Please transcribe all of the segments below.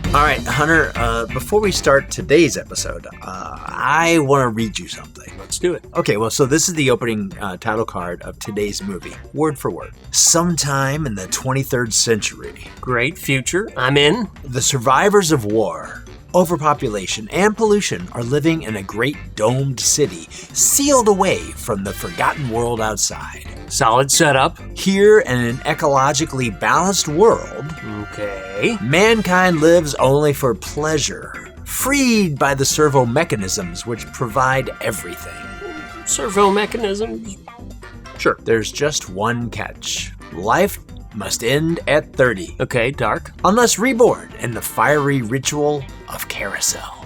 All right, Hunter, before we start today's episode, I want to read you something. Let's do it. Okay, well, so this is the opening title card of today's movie, word for word. Sometime in the 23rd century. Great future. I'm in. The survivors of war, overpopulation, and pollution are living in a great domed city, sealed away from the forgotten world outside. Solid setup. Here in an ecologically balanced world, Okay. mankind lives only for pleasure, freed by the servo mechanisms which provide everything. Servo mechanisms. Sure. There's just one catch. Life must end at 30. Okay, dark. Unless reborn in the fiery ritual of carousel.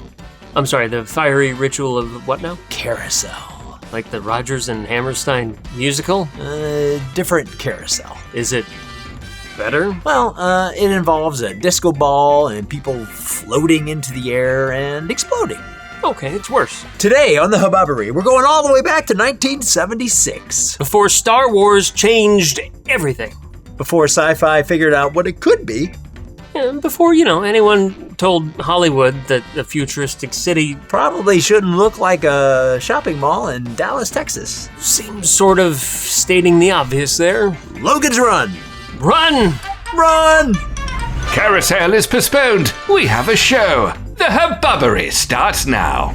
I'm sorry, the fiery ritual of what now? Carousel. Like the Rodgers and Hammerstein musical? Different carousel. Is it better? Well, it involves a disco ball and people floating into the air and exploding. Okay, it's worse. Today on the Hubbubbery, we're going all the way back to 1976. Before Star Wars changed everything. Before sci-fi figured out what it could be. And before, anyone told Hollywood that a futuristic city Probably shouldn't look like a shopping mall in Dallas, Texas. seems sort of stating the obvious there. Logan's Run! Run! Run! Carousel is postponed. We have a show. The Hubbubbery starts now.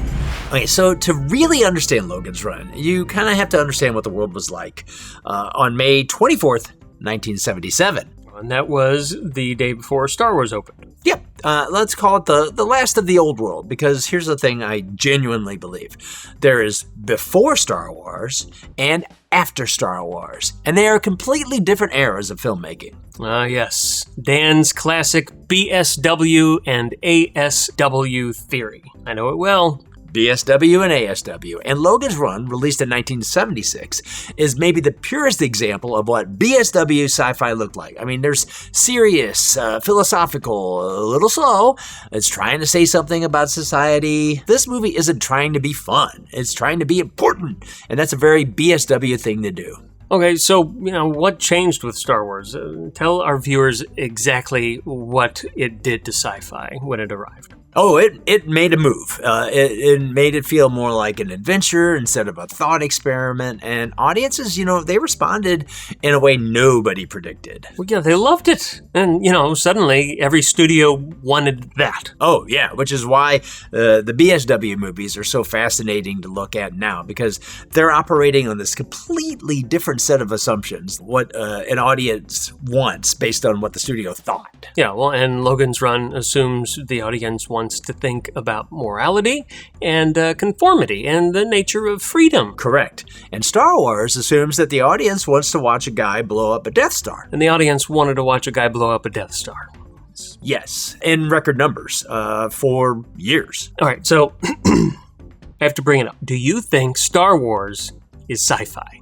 Okay, so to really understand Logan's Run, you kind of have to understand what the world was like on May 24th, 1977. And that was the day before Star Wars opened. Yep, let's call it the last of the old world, because here's the thing I genuinely believe. There is before Star Wars and after Star Wars, and they are completely different eras of filmmaking. Yes. Dan's classic BSW and ASW theory. I know it well. BSW and ASW. And Logan's Run, released in 1976, is maybe the purest example of what BSW sci-fi looked like. I mean, there's serious, philosophical, a little slow. It's trying to say something about society. This movie isn't trying to be fun. It's trying to be important. And that's a very BSW thing to do. Okay, so, what changed with Star Wars? Tell our viewers exactly what it did to sci-fi when it arrived. Oh, it made a move. It made it feel more like an adventure instead of a thought experiment. And audiences, they responded in a way nobody predicted. Well, yeah, they loved it. And, suddenly every studio wanted that. Oh, yeah, which is why the BSW movies are so fascinating to look at now, because they're operating on this completely different set of assumptions, what an audience wants based on what the studio thought. Yeah, well, and Logan's Run assumes the audience wants to think about morality and conformity and the nature of freedom. Correct. And Star Wars assumes that the audience wants to watch a guy blow up a Death Star. And the audience wanted to watch a guy blow up a Death Star. Yes, in record numbers for years. All right, so I have to bring it up. Do you think Star Wars is sci-fi?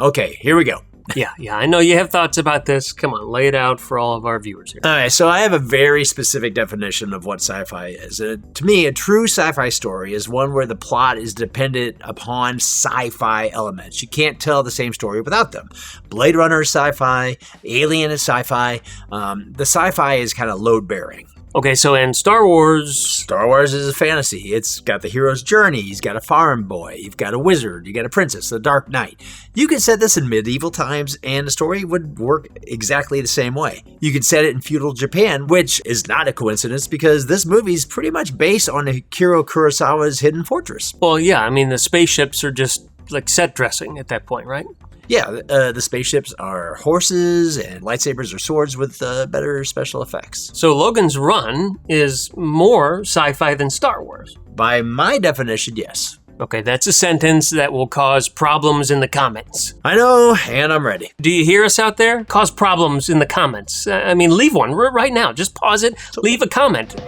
Okay, here we go. Yeah, I know you have thoughts about this. Come on, lay it out for all of our viewers here. All right, so I have a very specific definition of what sci-fi is. To me, a true sci-fi story is one where the plot is dependent upon sci-fi elements. You can't tell the same story without them. Blade Runner is sci-fi, Alien is sci-fi. The sci-fi is kind of load-bearing. Okay, so in Star Wars... Star Wars is a fantasy. It's got the hero's journey. He's got a farm boy. You've got a wizard. You got a princess, the Dark Knight. You could set this in medieval times, and the story would work exactly the same way. You could set it in feudal Japan, which is not a coincidence because this movie is pretty much based on Akira Kurosawa's Hidden Fortress. Well, yeah, I mean, the spaceships are just like set dressing at that point, right? Yeah, the spaceships are horses and lightsabers are swords with better special effects. So Logan's Run is more sci-fi than Star Wars. By my definition, yes. Okay, that's a sentence that will cause problems in the comments. I know, and I'm ready. Do you hear us out there? Cause problems in the comments. I mean, leave one right now. Just pause it, leave a comment.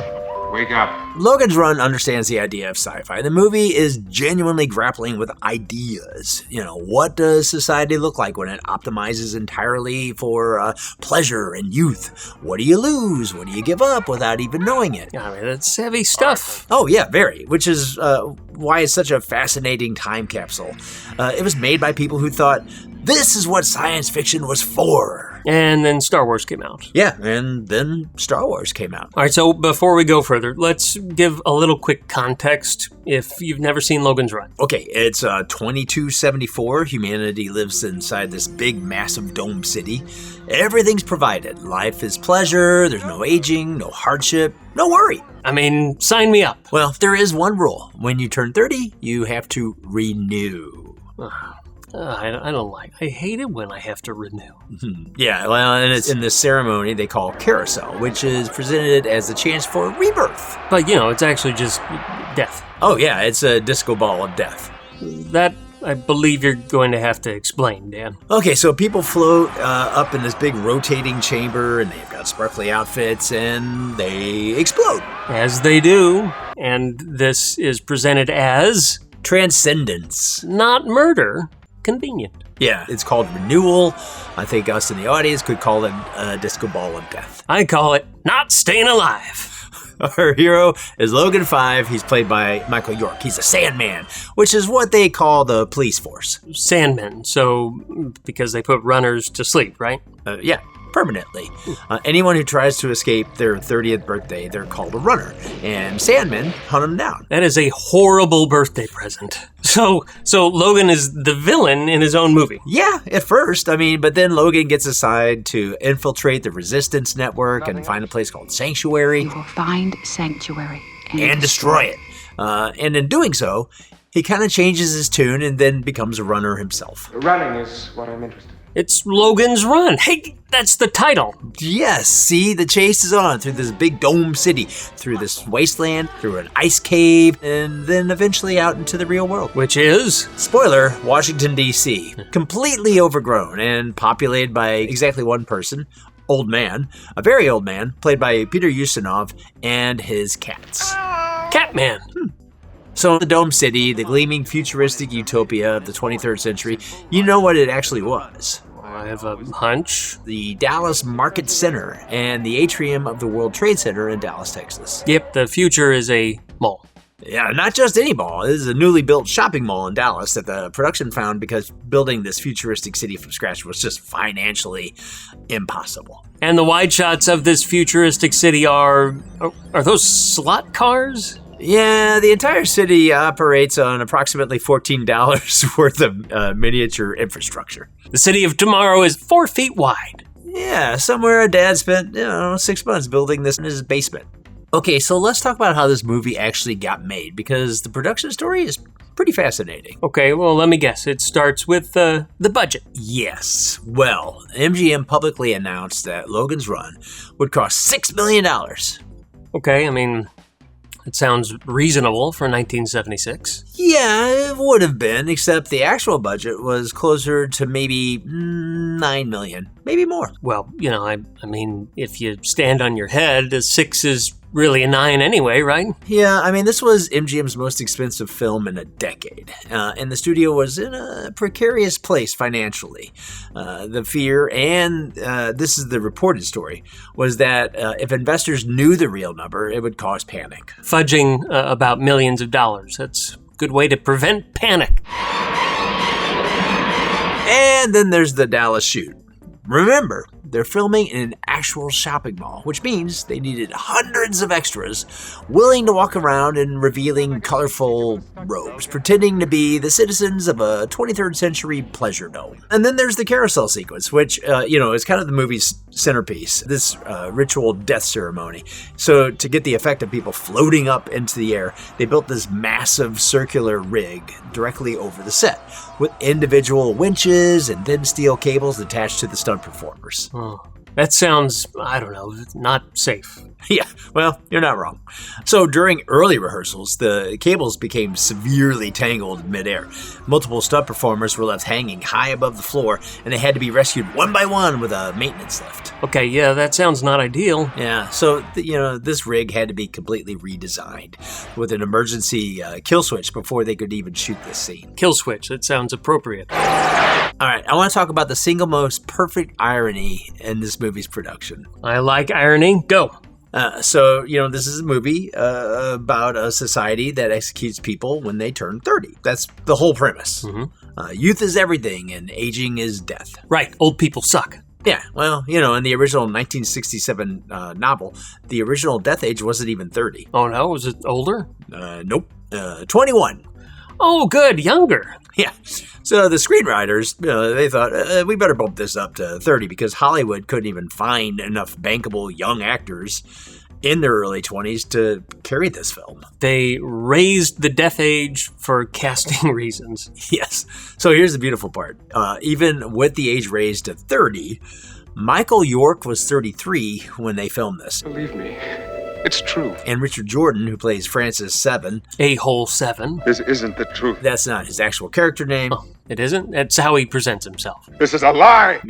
Wake up. Logan's Run understands the idea of sci-fi. The movie is genuinely grappling with ideas. What does society look like when it optimizes entirely for pleasure and youth? What do you lose? What do you give up without even knowing it? I mean, that's heavy stuff. Oh, yeah, very. Which is why it's such a fascinating time capsule. It was made by people who thought, this is what science fiction was for. And then Star Wars came out. Yeah, and then Star Wars came out. All right, so before we go further, let's give a little quick context if you've never seen Logan's Run. Okay, it's 2274. Humanity lives inside this big, massive dome city. Everything's provided. Life is pleasure. There's no aging, no hardship, no worry. I mean, sign me up. Well, there is one rule. When you turn 30, you have to renew. I hate it when I have to renew. Yeah, well, and it's in this ceremony they call carousel, which is presented as a chance for rebirth. But, it's actually just death. Oh, yeah, it's a disco ball of death. That, I believe you're going to have to explain, Dan. Okay, so people float up in this big rotating chamber, and they've got sparkly outfits, and they explode. As they do. And this is presented as... transcendence. Not murder. Convenient. Yeah, it's called renewal. I think us in the audience could call it a disco ball of death. I call it not staying alive. Our hero is Logan 5. He's played by Michael York. He's a Sandman, which is what they call the police force. Sandmen, so because they put runners to sleep, right? Yeah. Permanently. Anyone who tries to escape their 30th birthday, they're called a runner, and Sandmen hunt them down. That is a horrible birthday present. So Logan is the villain in his own movie. Yeah, at first. But then Logan gets assigned to infiltrate the Resistance Network and find a place called Sanctuary. You will find Sanctuary and destroy it. And in doing so, he kind of changes his tune and then becomes a runner himself. Running is what I'm interested in. It's Logan's Run. Hey, that's the title. Yes, see, the chase is on through this big dome city, through this wasteland, through an ice cave, and then eventually out into the real world. Which is? Spoiler, Washington, D.C. Completely overgrown and populated by exactly one person, old man, a very old man, played by Peter Ustinov, and his cats. Catman. So the Dome City, the gleaming futuristic utopia of the 23rd century, you know what it actually was. I have a hunch. The Dallas Market Center and the atrium of the World Trade Center in Dallas, Texas. Yep, the future is a mall. Yeah, not just any mall. This is a newly built shopping mall in Dallas that the production found because building this futuristic city from scratch was just financially impossible. And the wide shots of this futuristic city are those slot cars? Yeah, the entire city operates on approximately $14 worth of miniature infrastructure. The city of tomorrow is 4 feet wide. Yeah, somewhere a dad spent, 6 months building this in his basement. Okay, so let's talk about how this movie actually got made, because the production story is pretty fascinating. Okay, well, let me guess. It starts with the budget. Yes. Well, MGM publicly announced that Logan's Run would cost $6 million. Okay, it sounds reasonable for 1976. Yeah, it would have been, except the actual budget was closer to maybe $9 million, maybe more. Well, if you stand on your head, a 6 is really a 9 anyway, right? Yeah, this was MGM's most expensive film in a decade, and the studio was in a precarious place financially. The fear, and this is the reported story, was that if investors knew the real number, it would cause panic. Fudging about millions of dollars. That's a good way to prevent panic. And then there's the Dallas shoot. Remember, they're filming in an actual shopping mall, which means they needed hundreds of extras willing to walk around in revealing colorful robes, pretending to be the citizens of a 23rd century pleasure dome. And then there's the carousel sequence, which, is kind of the movie's centerpiece, this ritual death ceremony. So to get the effect of people floating up into the air, they built this massive circular rig directly over the set, with individual winches and thin steel cables attached to the stunt performers. Oh. That sounds, I don't know, not safe. Yeah, well, you're not wrong. So during early rehearsals, the cables became severely tangled midair. Multiple stunt performers were left hanging high above the floor, and they had to be rescued one by one with a maintenance lift. Okay, yeah, that sounds not ideal. Yeah, so, this rig had to be completely redesigned with an emergency kill switch before they could even shoot this scene. Kill switch, that sounds appropriate. All right, I want to talk about the single most perfect irony in this movie's production. I like irony. Go. This is a movie about a society that executes people when they turn 30. That's the whole premise. Mm-hmm. Youth is everything, and aging is death. Right, old people suck. Yeah, well, in the original 1967 novel, the original death age wasn't even 30. Oh no, was it older? Nope, 21. Oh, good, younger. Yeah. So the screenwriters, they thought, we better bump this up to 30 because Hollywood couldn't even find enough bankable young actors in their early 20s to carry this film. They raised the death age for casting reasons. Yes. So here's the beautiful part. Even with the age raised to 30, Michael York was 33 when they filmed this. Believe me, it's true. And Richard Jordan, who plays Francis Seven. A-hole 7. This isn't the truth. That's not his actual character name. Oh, it isn't? That's how he presents himself. This is a lie.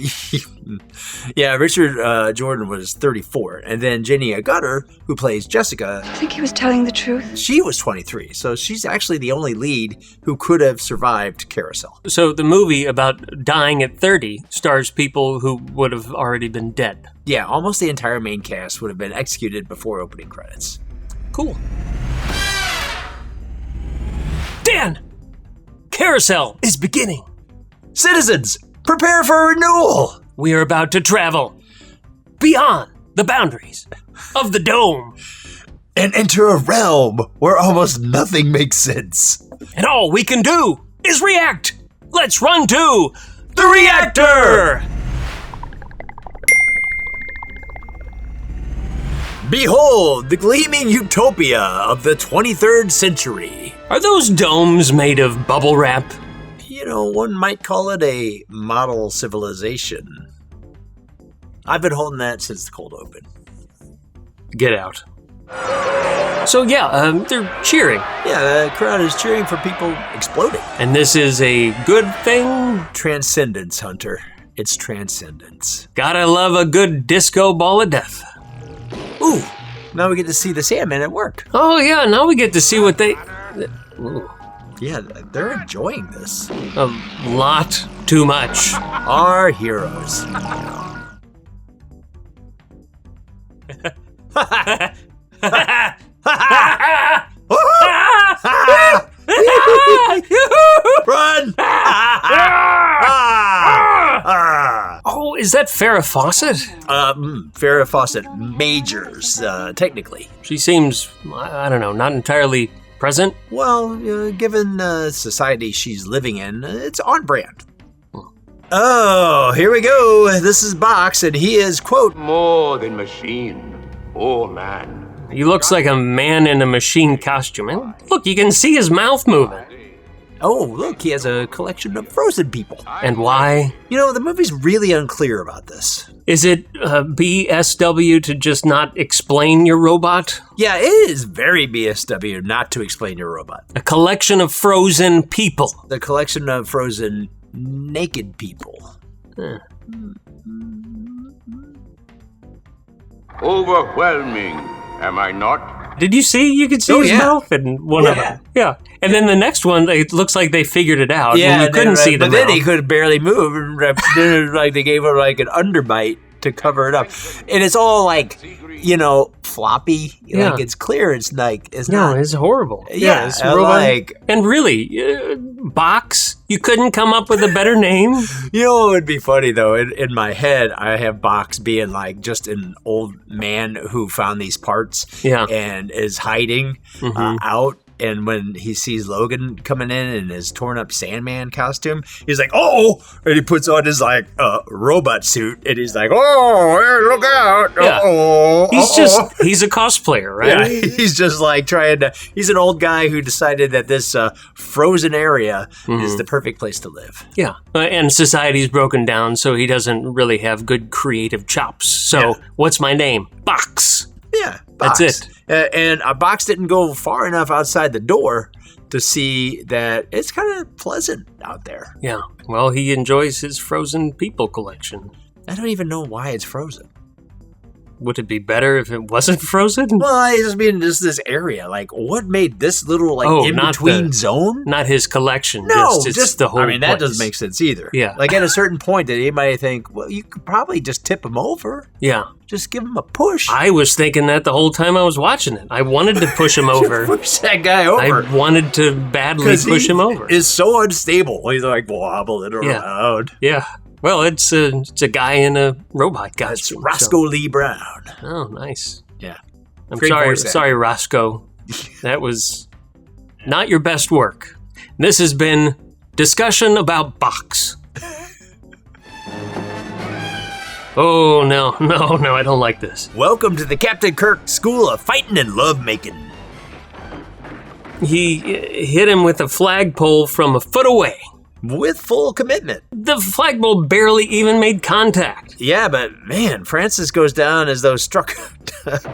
Yeah, Richard Jordan was 34. And then Jenny Agutter, who plays Jessica. I think he was telling the truth. She was 23. So she's actually the only lead who could have survived Carousel. So the movie about dying at 30 stars people who would have already been dead. Yeah, almost the entire main cast would have been executed before opening credits. Cool. Dan! Carousel is beginning. Citizens, prepare for renewal! We are about to travel beyond the boundaries of the dome. And enter a realm where almost nothing makes sense. And all we can do is react. Let's run to the reactor! Behold, the gleaming utopia of the 23rd century. Are those domes made of bubble wrap? One might call it a model civilization. I've been holding that since the cold open. Get out. So yeah, they're cheering. Yeah, the crowd is cheering for people exploding. And this is a good thing? Transcendence, Hunter. It's transcendence. Gotta love a good disco ball of death. Ooh, now we get to see the Sandman at work. Oh yeah, now we get to see what they... Ooh. Yeah, they're enjoying this. A lot too much. Our heroes. Run! Oh, is that Farrah Fawcett? Farrah Fawcett Majors, technically. She seems, I don't know, not entirely present. Well, given the society she's living in, it's on brand. Oh, here we go. This is Box, and he is, quote, more than machine or man. He looks like a man in a machine costume. And look, you can see his mouth moving. oh, look, he has a collection of frozen people. And why? The movie's really unclear about this. Is it BSW to just not explain your robot? Yeah, it is very BSW not to explain your robot. A collection of frozen people. The collection of frozen naked people. Overwhelming, am I not? Did you see? You could see his mouth in one of them. Yeah. And then the next one, it looks like they figured it out. Yeah, and you couldn't see the but mouth. then he could barely move, and like they gave him like an underbite to cover it up, and it's all like, floppy. Yeah. Like it's clear. It's like it's No, not. it's horrible. Yeah, it's I robot. like. And really, Box, you couldn't come up with a better name? What would be funny though? In my head, I have Box being like just an old man who found these parts Yeah. and is hiding out And when he sees Logan coming in his torn up Sandman costume, he's like, oh! And he puts on his like robot suit and he's like, oh, hey, look out! Yeah. Oh, He's a cosplayer, right? yeah, he's just like he's an old guy who decided that this frozen area is the perfect place to live. Yeah. And society's broken down, so he doesn't really have good creative chops. So what's my name? Box. Yeah, Box. That's it. And Box didn't go far enough outside the door to see that it's kind of pleasant out there. Yeah. Well, he enjoys his frozen people collection. I don't even know why it's frozen. Would it be better if it wasn't frozen? Well, I just mean just this area. Like, what made this little in-between zone? Not his collection. No, just the whole I mean, that place. doesn't make sense either. Yeah. Like, at a certain point, did anybody think, well, you could probably just tip him over? Yeah. Just give him a push. I was thinking that the whole time I was watching it. I wanted to push him over. Push that guy over. I wanted to badly push him over. Is so unstable. He's like wobbling around. Yeah. Well, it's a guy in a robot costume. It's Roscoe Lee Brown. Oh, nice. Yeah. I'm Great voice actor. sorry, Roscoe. That was not your best work. This has been Discussion About Box. Oh, no, I don't like this. Welcome to the Captain Kirk School of Fighting and Lovemaking. He hit him with a flagpole from a foot away. With full commitment. The flagpole barely even made contact. Yeah, but man, Francis goes down as though struck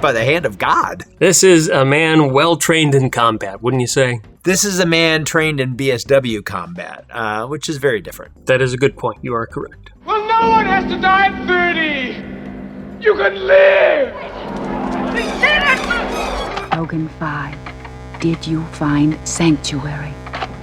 by the hand of God. This is a man well trained in combat, wouldn't you say? This is a man trained in BSW combat, which is very different. That is a good point. You are correct. Well, no one has to die at 30. You can live. Logan 5. Did you find sanctuary?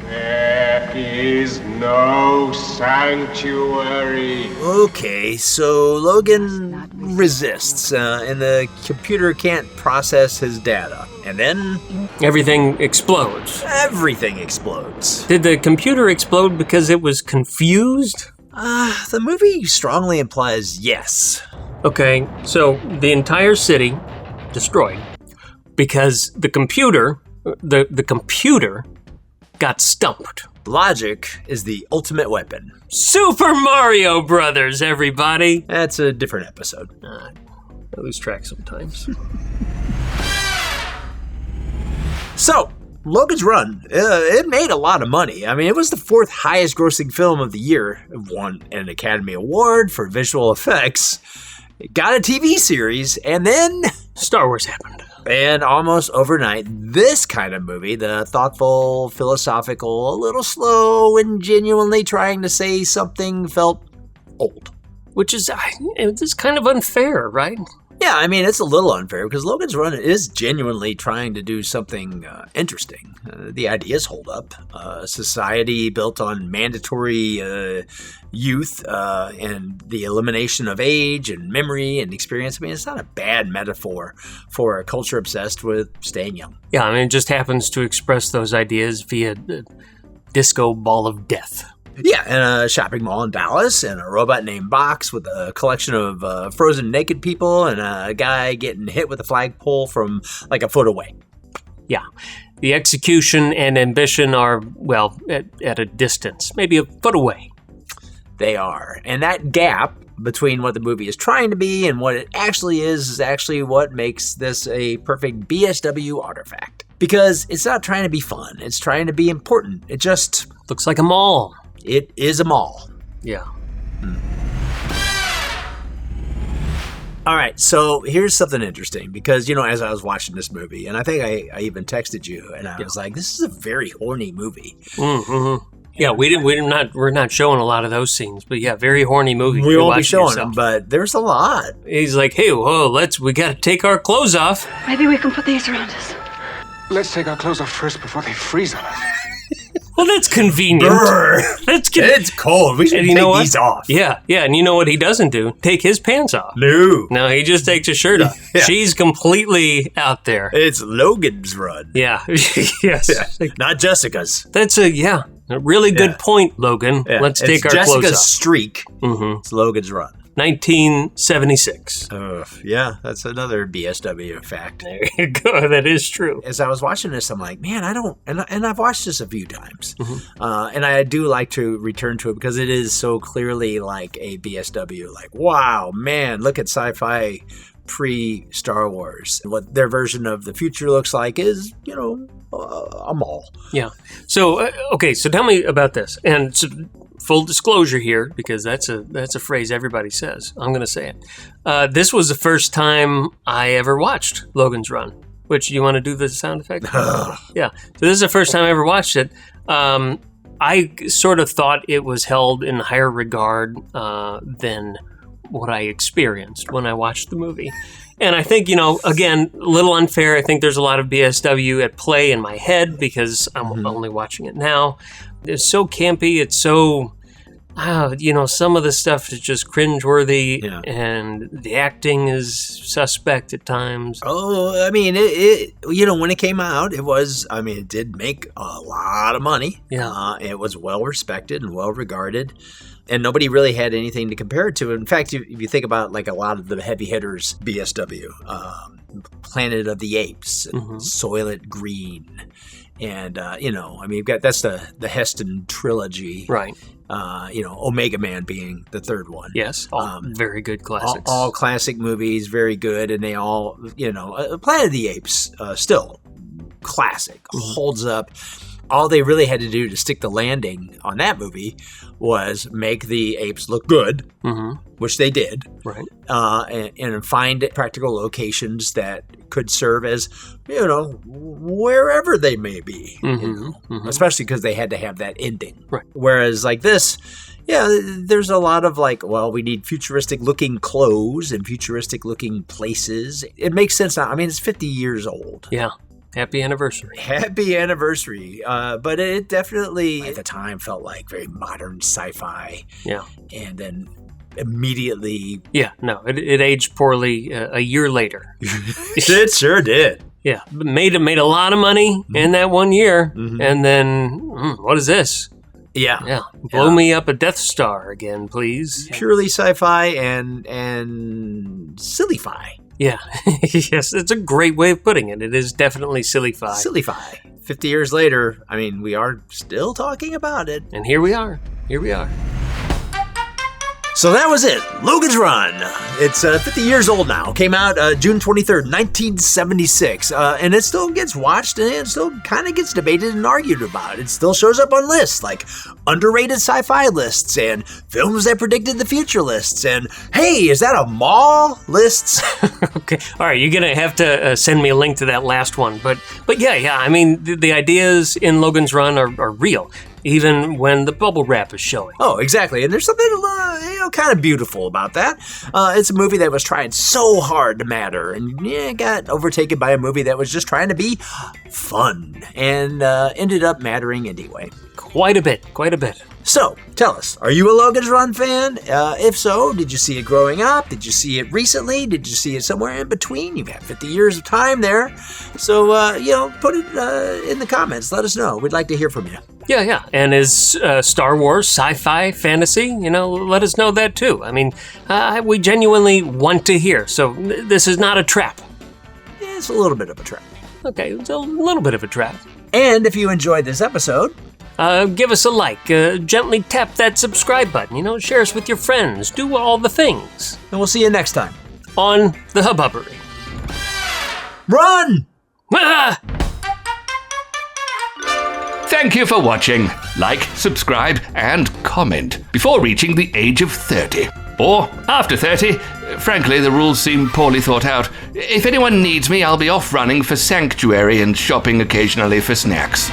There is no sanctuary. Okay, so Logan resists, and the computer can't process his data. And then Everything explodes. everything explodes. Did the computer explode because it was confused? The movie strongly implies yes. Okay, so the entire city destroyed because the computer got stumped. Logic is the ultimate weapon. Super Mario Brothers, everybody! That's a different episode. I lose track sometimes. So, Logan's Run, it made a lot of money. I mean, it was the 4th highest grossing film of the year. It won an Academy Award for visual effects. It got a TV series, and then Star Wars happened. And almost overnight, this kind of movie, the thoughtful, philosophical, a little slow, and genuinely trying to say something, felt old. Which is it's kind of unfair, right? Yeah, I mean, it's a little unfair because Logan's Run is genuinely trying to do something interesting. The ideas hold up. Society built on mandatory youth and the elimination of age and memory and experience. I mean, it's not a bad metaphor for a culture obsessed with staying young. Yeah, I mean, it just happens to express those ideas via the disco ball of death. Yeah, in a shopping mall in Dallas, and a robot named Box with a collection of frozen naked people, and a guy getting hit with a flagpole from like a foot away. Yeah, the execution and ambition are, well, at a distance, maybe a foot away. They are. And that gap between what the movie is trying to be and what it actually is actually what makes this a perfect BSW artifact. Because it's not trying to be fun, it's trying to be important. It just looks like a mall. It is a mall. Yeah. All right, so here's something interesting because, you know, as I was watching this movie, and I think I even texted you, and I was like, this is a very horny movie. Mm-hmm. Yeah, we're not showing a lot of those scenes, but yeah, very horny movie. We won't be showing them, but there's a lot. He's like, hey, whoa, we got to take our clothes off. Maybe we can put these around us. Let's take our clothes off first before they freeze on us. Well, that's convenient. It's cold. We should take these off. Yeah, and you know what he doesn't do? Take his pants off. No, he just takes his shirt off. Yeah. She's completely out there. It's Logan's Run. Yeah, yes. Yeah. Not Jessica's. That's a really good point, Logan. Yeah. Let's take our clothes off. Jessica's streak. Mm-hmm. It's Logan's Run. 1976. Yeah, that's another BSW fact. There you go. That is true. As I was watching this, I'm like, man, I don't, and I've watched this a few times, and I do like to return to it because it is so clearly like a BSW. Like, wow, man, look at sci-fi pre-Star Wars. What their version of the future looks like is, a mall. Yeah. So, okay, so tell me about this. And so, full disclosure here, because that's a phrase everybody says. I'm going to say it. This was the first time I ever watched Logan's Run. Which, you want to do the sound effect? Yeah. So this is the first time I ever watched it. I sort of thought it was held in higher regard than what I experienced when I watched the movie. And I think, again, a little unfair. I think there's a lot of BSW at play in my head because I'm only watching it now. It's so campy. It's so, some of the stuff is just cringeworthy, and the acting is suspect at times. Oh, I mean, when it came out, it did make a lot of money. Yeah. It was well respected and well regarded. And nobody really had anything to compare it to. In fact, if you think about like a lot of the heavy hitters, BSW, Planet of the Apes, Soylent Green, and you've got that's the Heston trilogy, right? Omega Man being the third one. Yes, all very good classics. All classic movies, very good, and they all, Planet of the Apes, still classic, holds up. All they really had to do to stick the landing on that movie was make the apes look good, which they did, right? And find practical locations that could serve as, wherever they may be, especially because they had to have that ending. Right. Whereas like this, there's a lot of like, well, we need futuristic looking clothes and futuristic looking places. It makes sense now. I mean, it's 50 years old. Yeah. Happy anniversary. Happy anniversary. But it definitely, at the time, felt like very modern sci-fi. Yeah. And then immediately... Yeah, no, it aged poorly a year later. It sure did. Yeah, made a lot of money in that 1 year. And then, what is this? Yeah. Blow me up a Death Star again, please. Purely sci-fi and silly-fi. Yeah, yes, it's a great way of putting it. It is definitely silly-fi. Silly-fi. 50 years later, I mean, we are still talking about it. And here we are. So that was it. Logan's Run. It's 50 years old now. Came out June 23rd, 1976. And it still gets watched and it still kind of gets debated and argued about. It still shows up on lists like underrated sci-fi lists and films that predicted the future lists. And hey, is that a mall lists? Okay. All right. You're going to have to send me a link to that last one. But yeah. I mean, the ideas in Logan's Run are real. Even when the bubble wrap is showing. Oh, exactly. And there's something, kind of beautiful about that. It's a movie that was trying so hard to matter and got overtaken by a movie that was just trying to be fun and ended up mattering anyway. Quite a bit. So, tell us, are you a Logan's Run fan? If so, did you see it growing up? Did you see it recently? Did you see it somewhere in between? You've had 50 years of time there. So, put it in the comments. Let us know. We'd like to hear from you. Yeah. And is Star Wars sci-fi fantasy? Let us know that too. I mean, we genuinely want to hear. So this is not a trap. Yeah, it's a little bit of a trap. Okay, it's a little bit of a trap. And if you enjoyed this episode, give us a like, gently tap that subscribe button, share us with your friends, do all the things. And we'll see you next time on the Hubbubbery. Run! Ah! Thank you for watching. Like, subscribe, and comment before reaching the age of 30. Or after 30. Frankly, the rules seem poorly thought out. If anyone needs me, I'll be off running for Sanctuary and shopping occasionally for snacks.